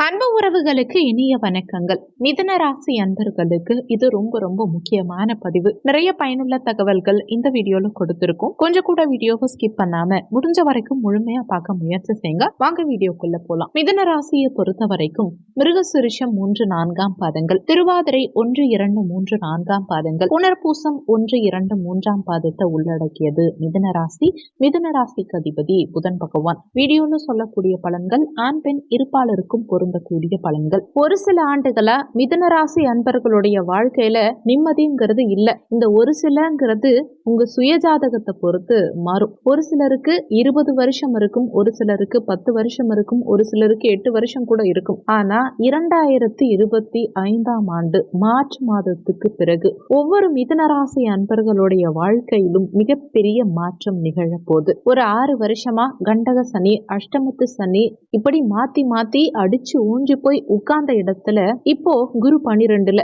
அன்பு உறவுகளுக்கு இனிய வணக்கங்கள். மிதுன ராசி அன்பர்களுக்கு இது ரொம்ப ரொம்ப முக்கியமான பதிவு. நிறைய பயனுள்ள தகவல்கள் இந்த வீடியோல கொடுத்திருக்கோம். கொஞ்சம் கூட வீடியோவை ஸ்கிப் பண்ணாம முடிஞ்ச வரைக்கும் முழுமையா பார்க்க முயற்சி செய்யுங்க. வாங்க வீடியோக்குள்ள போலாம். மிதுன ராசியை பொறுத்த வரைக்கும் மிருகசிருஷம் 3-4 பாதங்கள், திருவாதிரை 1-2-3-4 பாதங்கள், புனர்பூசம் 1-2-3 பாதத்தை உள்ளடக்கியது மிதுன ராசி. மிதுன ராசிக்கு அதிபதி புதன் பகவான். வீடியோல சொல்லக்கூடிய பலன்கள் ஆண் பெண் இருப்பாளருக்கும் பொருந்தக்கூடிய பலன்கள். ஒரு சில ஆண்டுகளா மிதுன ராசி அன்பர்களுடைய வாழ்க்கையில நிம்மதிங்கிறது இல்ல. இந்த ஒரு சிலங்கிறது உங்க சுயஜாதகத்தை பொறுத்து மாறும். ஒரு சிலருக்கு 20 வருஷம் இருக்கும், ஒரு சிலருக்கு 10 வருஷம் இருக்கும், ஒரு சிலருக்கு 8 வருஷம் கூட இருக்கும். ஆனா 2025 ஆண்டு மார்ச் மாதத்துக்கு பிறகு ஒவ்வொரு மிதுன ராசி அன்பர்களுடைய வாழ்க்கையிலும் மிகப்பெரிய மாற்றம் நிகழ போகுது. ஒரு 6 வருஷமா கண்டக சனி, அஷ்டமத்து சனி இப்படி மாத்தி மாத்தி அடிச்சு ஊஞ்சி போய் உட்கார்ந்த இடத்துல இப்போ குரு 12ல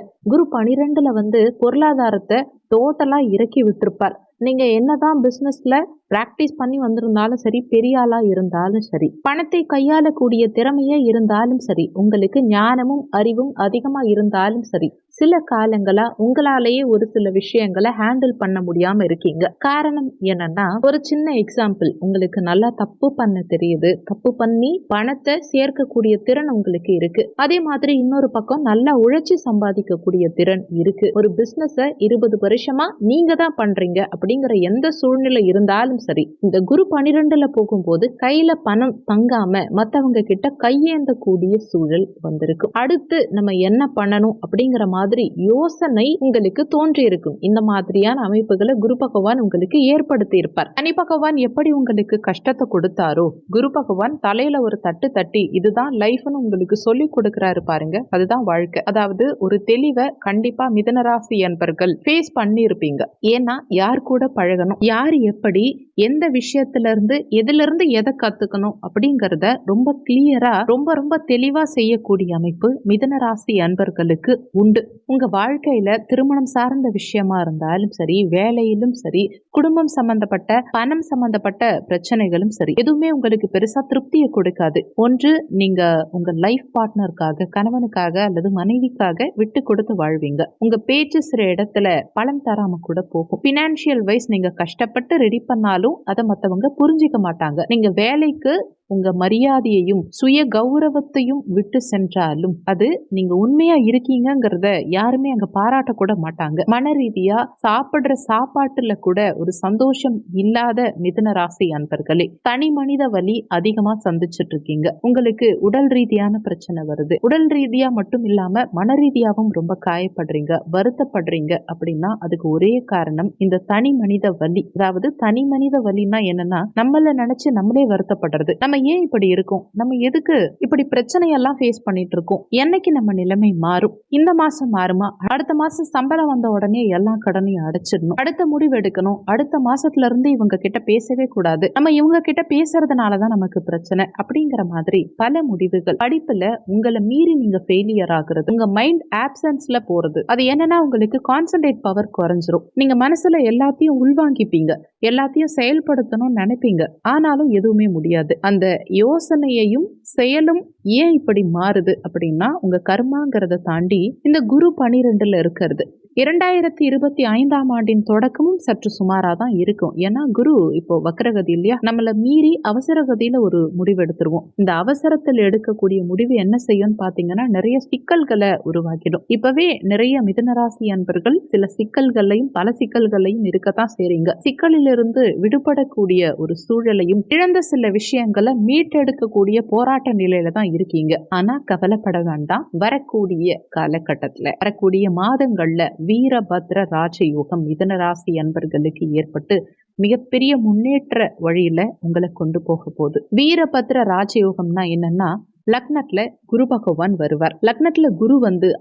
பொருளாதாரத்தை டோட்டலா இறக்கி விட்டுருப்பார். நீங்க என்னதான் பிசினஸ்ல பிராக்டிஸ் பண்ணி வந்திருந்தாலும் சரி, பெரிய ஆளா இருந்தாலும் சரி, பணத்தை கையாளக்கூடிய திறமையே இருந்தாலும் சரி, உங்களுக்கு ஞானமும் அறிவும் அதிகமா இருந்தாலும் சரி, சில காலங்களா உங்களாலேயே ஒரு சில விஷயங்களை ஹேண்டில் பண்ண முடியாம இருக்கீங்க. காரணம் என்னன்னா, ஒரு சின்ன எக்ஸாம்பிள், உங்களுக்கு நல்லா தப்பு பண்ண தெரியுது, தப்பு பண்ணி பணத்தை சேர்க்கக்கூடிய திறன் உங்களுக்கு இருக்கு. அதே மாதிரி இன்னொரு பக்கம் நல்லா உழைச்சி சம்பாதிக்கக்கூடிய திறன் இருக்கு. ஒரு பிசினஸ 20 வருஷமா நீங்க தான் பண்றீங்க அப்படிங்கிற எந்த சூழ்நிலை இருந்தாலும் சரி, இந்த குரு 12ல போகும்போது கையில பணம் தங்காம மத்தவங்க கிட்ட கையேந்தக்கூடிய சூழல் வந்திருக்கும். அடுத்து நம்ம என்ன பண்ணணும் அப்படிங்கிற மாதிரி யோசனை உங்களுக்கு தோன்றி இருக்கும். இந்த மாதிரியான அமைப்புகளை குரு பகவான் உங்களுக்கு ஏற்படுத்தி இருப்பார். சனி பகவான் எப்படி உங்களுக்கு கஷ்டத்தை கொடுத்தாரோ, குரு பகவான் தலையில ஒரு தட்டு தட்டி இதுதான் லைஃப்னு உங்களுக்கு சொல்லி கொடுக்கிறாரு பாருங்க. அதுதான் வாழ்க்கை. அதாவது ஒரு தெளிவை கண்டிப்பா மிதுனராசி என்பர்கள் ஃபேஸ் பண்ணி இருப்பீங்க. ஏன்னா யார் கூட பழகணும், யார் எப்படி எந்த விஷயத்துல இருந்து எதுல இருந்து எதை கத்துக்கணும் அப்படிங்கறத ரொம்ப கிளியரா ரொம்ப தெளிவா செய்யக்கூடிய அமைப்பு மிதுன ராசி அன்பர்களுக்கு உண்டு. உங்க வாழ்க்கையில திருமணம் சார்ந்த விஷயமா இருந்தாலும் சரி, வேலையிலும் சரி, குடும்பம் சம்பந்தப்பட்ட பணம் சம்பந்தப்பட்ட பிரச்சனைகளும் சரி, எதுவுமே உங்களுக்கு பெருசா திருப்தியை கொடுக்காது. ஒன்று நீங்க உங்க லைஃப் பார்ட்னருக்காக, கணவனுக்காக அல்லது மனைவிக்காக விட்டு கொடுத்து வாழ்வீங்க. உங்க பேச்சு சில இடத்துல பலன் தராம கூட போகும். பினான்சியல் வைஸ் நீங்க கஷ்டப்பட்டு ரெடி பண்ணாலும் அதை மத்தவங்க புரிஞ்சிக்க மாட்டாங்க. நீங்க வேலைக்கு உங்க மரியாதையையும் சுய கௌரவத்தையும் விட்டு சென்றாலும் அது நீங்க உண்மையா இருக்கீங்கிறத யாருமே அங்க பாராட்ட கூட மாட்டாங்க. மன ரீதியா சாப்பிடுற சாப்பாட்டுல கூட ஒரு சந்தோஷம் இல்லாத மிதுன ராசி அன்பர்களே, தனி மனித வலி அதிகமா சந்திச்சுட்டு இருக்கீங்க. உங்களுக்கு உடல் ரீதியான பிரச்சனை வருது. உடல் ரீதியா மட்டும் இல்லாம மன ரீதியாவும் ரொம்ப காயப்படுறீங்க, வருத்தப்படுறீங்க. அப்படின்னா அதுக்கு ஒரே காரணம் இந்த தனி மனித வலி. அதாவது தனி மனித வலின்னா என்னன்னா, நம்மள நினைச்சு நம்மளே வருத்தப்படுறது. நம்ம ஏன் இப்படி இருக்கும், நம்ம எதுக்கு இப்படி பிரச்சனையெல்லாம் ஃபேஸ் பண்ணிட்டு இருக்கோம், என்னைக்கு நம்ம நிலைமை மாறும், இந்த மாசம் மாறுமா, அடுத்த மாசம் சம்பளம் வந்த உடனே எல்லா கடனையும் அடைச்சிடணும், அடுத்த முடிவு எடுக்கணும், அடுத்த மாசத்துல இருந்து இவங்க கிட்ட பேசவே கூடாது, நம்ம இவங்க கிட்ட பேசுறதுனாலதான் நமக்கு பிரச்சனை அப்படிங்கிற மாதிரி பல முடிவுகள். படிப்புல உங்களை மீறி நீங்க ஃபெயிலியர் ஆகுறது, உங்க மைண்ட் ஆப்சன்ஸ்ல போறது. அது என்னன்னா உங்களுக்கு கான்சென்ட்ரேட் பவர் குறைஞ்சிரும். நீங்க மனசுல எல்லாத்தையும் உள்வாங்கிப்பீங்க, எல்லாத்தையும் செயல்படுத்தணும்னு நினைப்பீங்க, ஆனாலும் எதுவுமே முடியாது. அந்த யோசனையையும் செயலும் ஏன் இப்படி மாறுது அப்படின்னா, உங்க கர்மாங்கிறத தாண்டி இந்த குரு 12ல இருக்கிறது. 2025 ஆண்டின் தொடக்கமும் சற்று சுமாரா தான் இருக்கும். ஏன்னா குரு இப்போ வக்ரகதி இல்லையா, நம்மள மீறி அவசர கதியில ஒரு முடிவு எடுத்துருவோம். இந்த அவசரத்தில் எடுக்கக்கூடிய முடிவு என்ன செய்யும் பாத்தீங்கன்னா, நிறைய சிக்கல்களை உருவாக்கிடும். இப்பவே நிறைய மிதுனராசி அன்பர்கள் சில சிக்கல்களையும் பல சிக்கல்களையும் இருக்கத்தான் செய்றீங்க. சிக்கலிலிருந்து விடுபடக்கூடிய ஒரு சூழலையும், இழந்த சில விஷயங்களை மீட்டெடுக்கக்கூடிய போராட்ட நிலையில தான் இருக்கீங்க. ஆனா கவலைப்பட வேண்டாம். வரக்கூடிய காலகட்டத்துல, வரக்கூடிய மாதங்கள்ல வீரபத்ர ராஜயோகம் மிதுன ராசி அன்பர்களுக்கு ஏற்பட்டு மிகப்பெரிய முன்னேற்ற வழியில உங்களை கொண்டு போக போகுது. வீரபத்ர ராஜயோகம்னா என்னன்னா, லக்னத்துல குரு பகவான் வருவார். லக்னத்துல குரு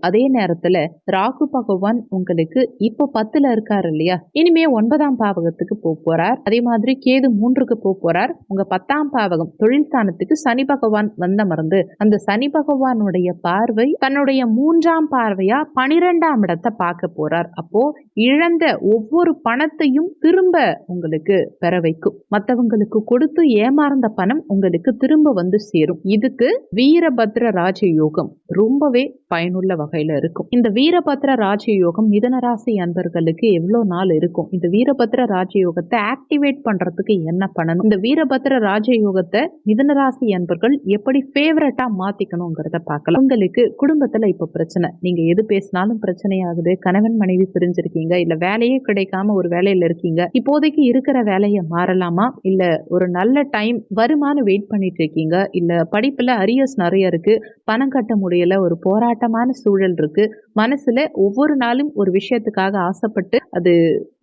அதே நேரத்துல ராகு பகவான் உங்களுக்கு இப்போ 10ல இருக்காரு இல்லையா, இனிமே 9ஆம் பாவகத்துக்கு போறார். அதே மாதிரி கேது 3க்கு போறார். உங்க 10ஆம் பாவகம் தொழில் ஸ்தானத்துக்கு சனி பகவான் மறந்து அந்த சனி பகவானுடைய பார்வை தன்னுடைய 3ஆம் பார்வையா 12ஆம் இடத்தை பார்க்க போறார். அப்போ இழந்த ஒவ்வொரு பணத்தையும் திரும்ப உங்களுக்கு பெற வைக்கும். மற்றவங்களுக்கு கொடுத்து ஏமாறந்த பணம் உங்களுக்கு திரும்ப சேரும். இதுக்கு வீரபத்ர ராஜயோகம் ரொம்பவே பயனுள்ள வகையில இருக்கும். இந்த வீரபத்ர ராஜயோகம் மிதுன ராசி அன்பர்களுக்கு எவ்வளவு நாள் இருக்கும்? இந்த வீரபத்ர ராஜயோகத்தை ஆக்டிவேட் பண்றதுக்கு என்ன பண்ணணும்? இந்த வீரபத்ர ராஜயோகத்தை மிதுன ராசி அன்பர்கள் எப்படி ஃபேவரட்டா மாத்திக்கணுங்கிறத பார்க்கலாம். உங்களுக்கு குடும்பத்துல இப்ப பிரச்சனை, நீங்க எது பேசினாலும் பிரச்சனை ஆகுது, கணவன் மனைவி பிரிஞ்சிருக்கீங்க, இல்ல வேலையே கிடைக்காம ஒரு வேலையில இருக்கீங்க, இப்போதைக்கு இருக்கிற வேலையை மாறலாமா, இல்ல ஒரு நல்ல டைம் வருமானம் வெயிட் பண்ணிட்டு இருக்கீங்க, இல்ல படிப்புல அரியர்ஸ் நிறைய இருக்கு, பணம் கட்ட முடியல, ஒரு போராட்டமான சூழல் இருக்கு, மனசுல ஒவ்வொரு நாளும் ஒரு விஷயத்துக்காக ஆசைப்பட்டு அது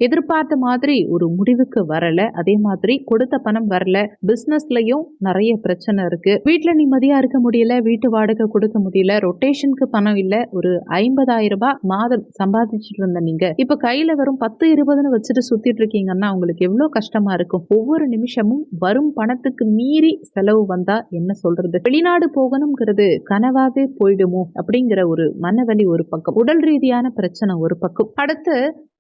எதிர்பார்த்த மாதிரி ஒரு முடிவுக்கு வரல, அதே மாதிரி கொடுத்த பணம் வரல, பிசினஸ்லயும் நிறைய பிரச்சனை இருக்கு, வீட்டுல நிம்மதியா இருக்க முடியல, வீட்டு வாடகை கொடுக்க முடியல, ரொட்டேஷனுக்கு பணம் இல்ல, ஒரு 50,000 ரூபாய் மாதம் சம்பாதிச்சுட்டு இருந்த நீங்க இப்ப கையில வரும் 10-20 வச்சுட்டு சுத்திட்டு இருக்கீங்கன்னா உங்களுக்கு எவ்வளவு கஷ்டமா இருக்கும்? ஒவ்வொரு நிமிஷமும் வரும் பணத்துக்கு மீறி செலவு வந்தா என்ன சொல்றது? வெளிநாடு போகணுங்கிறது கனவாவே போயிடுமோ அப்படிங்கிற ஒரு மனவலி ஒரு பக்கம், உடல் ரீதியான பிரச்சனை ஒரு பக்கம், அடுத்து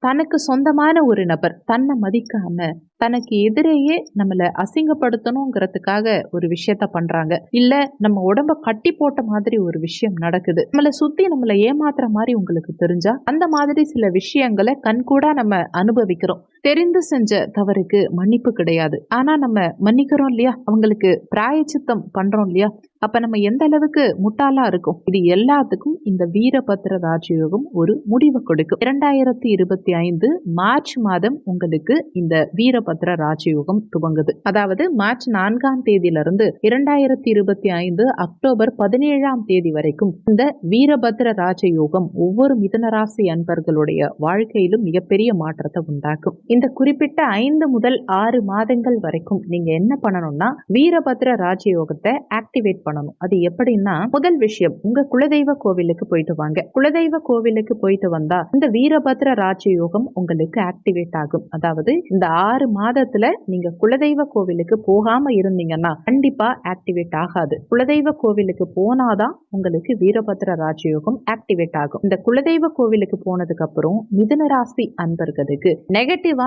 தனக்கு சொந்தமான ஒரு நபர் தன்னை மதிக்காம தனக்கு எதிரேயே நம்மள அசிங்கப்படுத்தணுங்கிறதுக்காக ஒரு விஷயத்த பண்றாங்க, இல்ல நம்ம உடம்ப கட்டி போட்ட மாதிரி ஒரு விஷயம் நடக்குது, நம்மளை சுத்தி நம்மளை ஏமாத்துற மாதிரி உங்களுக்கு தெரிஞ்சா அந்த மாதிரி சில விஷயங்களை கண்கூடா நம்ம அனுபவிக்கிறோம். தெரிந்து செஞ்ச தவறுக்கு மன்னிப்பு கிடையாது, ஆனா நம்ம மன்னிக்கிறோம் இல்லையா, அவங்களுக்கு பிராயச்சித்தம் பண்றோம் இல்லையா, அப்ப நம்ம எந்த அளவுக்கு முட்டாளா இருக்கும்? இது எல்லாத்துக்கும் இந்த வீரபத்ர ராஜயோகம் ஒரு முடிவு கொடுக்கும். 2025 மார்ச் மாதம் உங்களுக்கு இந்த வீரபத்ர ராஜயோகம் துவங்குது. அதாவது மார்ச் 4ஆம் தேதியிலிருந்து 2025 அக்டோபர் 17ஆம் தேதி வரைக்கும் இந்த வீரபத்ர ராஜயோகம் ஒவ்வொரு மிதுனராசி அன்பர்களுடைய வாழ்க்கையிலும் மிகப்பெரிய மாற்றத்தை உண்டாக்கும். இந்த குறிப்பிட்ட 5 முதல் 6 மாதங்கள் வரைக்கும் நீங்க என்ன பண்ணணும்னா வீரபத்ர ராஜயோகத்தை ஆக்டிவேட் பண்ணணும். அது எப்படின்னா, முதல் விஷயம், உங்க குலதெய்வ கோவிலுக்கு போயிட்டு வாங்க. குலதெய்வ கோவிலுக்கு போயிட்டு வந்தா இந்த வீரபத்ர ராஜயோகம் உங்களுக்கு ஆக்டிவேட் ஆகும். அதாவது இந்த 6 மாதத்துல நீங்க குலதெய்வ கோவிலுக்கு போகாம இருந்தீங்கன்னா கண்டிப்பா ஆக்டிவேட் ஆகாது. குலதெய்வ கோவிலுக்கு போனாதான் உங்களுக்கு வீரபத்ர ராஜயோகம் ஆக்டிவேட் ஆகும். இந்த குலதெய்வ கோவிலுக்கு போனதுக்கு அப்புறம் மிதுன ராசி அன்பர்களுக்கு நெகட்டிவான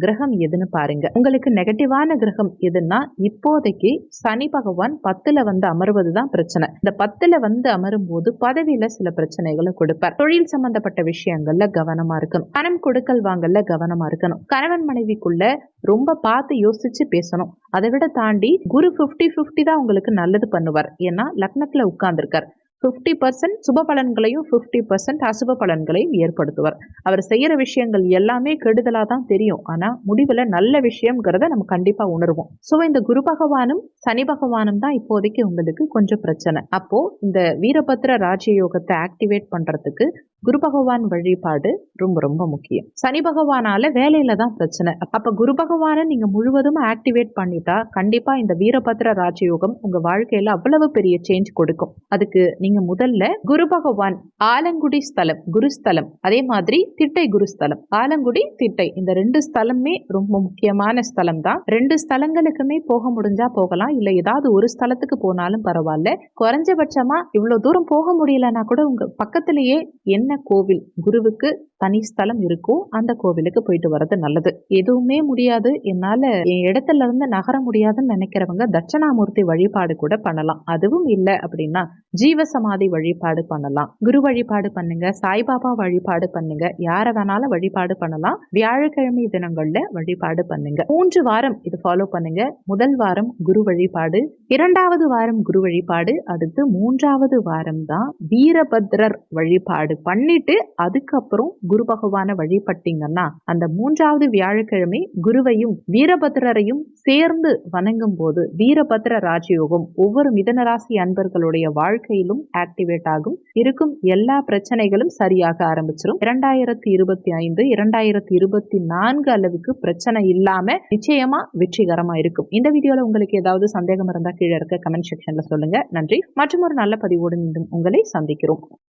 கிரகம் எதுன்னு பாருங்க. உங்களுக்கு நெகட்டிவான கிரகம் எதுன்னா இப்போதைக்கு சனி பகவான் 10ல வந்து அமர்வதுதான் பிரச்சனை. இந்த 10ல வந்து அமரும் போது பதவியில சில பிரச்சனைகளை கொடுப்பார். தொழில் சம்பந்தப்பட்ட விஷயங்கள்ல கவனமா இருக்கணும், பணம் கொடுக்கல் வாங்கல கவனமா இருக்கணும், கணவன் மனைவிக்குள்ள ரொம்ப பார்த்து யோசிச்சு பேசணும். அதை விட தாண்டி குரு 50-50 தான் உங்களுக்கு நல்லது பண்ணுவார். ஏன்னா லக்னத்துல உட்கார்ந்துருக்கார். 50% சுப பலன்களையும் 50% அசுப பலன்களையும் ஏற்படுத்துவார். அவர் செய்யற விஷயங்கள் எல்லாமே கெடுதலா தான் தெரியும், ஆனா முடிவுல நல்ல விஷயம்ங்கிறத நம்ம கண்டிப்பா உணர்வோம். சோ இந்த குரு பகவானும் சனி பகவானும் தான் இப்போதைக்கு உங்களுக்கு கொஞ்சம் பிரச்சனை. அப்போ இந்த வீரபத்ர ராஜயோகத்தை ஆக்டிவேட் பண்றதுக்கு குரு பகவான் வழிபாடு ரொம்ப ரொம்ப முக்கியம். சனி பகவானால வேலையில தான் பிரச்சனை. அப்ப குரு பகவானை நீங்க முழுவதும் ஆக்டிவேட் பண்ணிட்டா கண்டிப்பா இந்த வீரபத்ர ராஜயோகம் உங்க வாழ்க்கையில அவ்வளவு பெரிய சேஞ்ச் கொடுக்கும். அதுக்கு நீங்க முதல்ல குரு பகவான் ஆலங்குடி ஸ்தலம் குருஸ்தலம், அதே மாதிரி திட்டை குருஸ்தலம், ஆலங்குடி திட்டை இந்த 2 ஸ்தலமே ரொம்ப முக்கியமான ஸ்தலம் தான். 2 ஸ்தலங்களுக்குமே போக முடிஞ்சா போகலாம், இல்ல ஏதாவது ஒரு ஸ்தலத்துக்கு போனாலும் பரவாயில்ல. குறைஞ்சபட்சமா இவ்வளவு தூரம் போக முடியலன்னா கூட உங்க பக்கத்திலேயே என்ன கோவில் குருவுக்கு தனி ஸ்தலம் இருக்கோ அந்த கோவிலுக்கு போயிட்டு வர்றது நல்லது. எதுவுமே முடியாது, என்னால என் இடத்துல இருந்து நகர முடியாதுன்னு நினைக்கிறவங்க தட்சணாமூர்த்தி வழிபாடு கூட பண்ணலாம். அதுவும் இல்லை அப்படின்னா ஜீவசமாதி வழிபாடு பண்ணலாம், குரு வழிபாடு பண்ணுங்க, சாய்பாபா வழிபாடு பண்ணுங்க, யார வேணாலும் வழிபாடு பண்ணலாம். வியாழக்கிழமை தினங்கள்ல வழிபாடு பண்ணுங்க. 3 வாரம் இது ஃபாலோ பண்ணுங்க. முதல் வாரம் குரு வழிபாடு, 2வது வாரம் குரு வழிபாடு, அடுத்து 3வது வாரம் தான் வீரபத்ரர் வழிபாடு பண்ணிட்டு அதுக்கப்புறம் குரு பகவான வழிபட்டீங்கன்னா அந்த 3வது வியாழக்கிழமை குருவையும் வீரபத்ரரையும் சேர்ந்து வணங்கும் போது வீரபத்ர ராஜயோகம் ஒவ்வொரு மிதுனராசி அன்பர்களுடைய வாழ்க்கையிலும் ஆக்டிவேட் ஆகும். இருக்கும் எல்லா பிரச்சனைகளும் சரியாக ஆரம்பிச்சிடும். 2025 2024 அளவுக்கு பிரச்சனை இல்லாம நிச்சயமா வெற்றிகரமா இருக்கும். இந்த வீடியோல உங்களுக்கு ஏதாவது சந்தேகம் இருந்தா கீழே இருக்க கமெண்ட் செக்ஷன்ல சொல்லுங்க. நன்றி. மற்றும் ஒரு நல்ல பதிவோடு மீண்டும் உங்களை சந்திக்கிறோம்.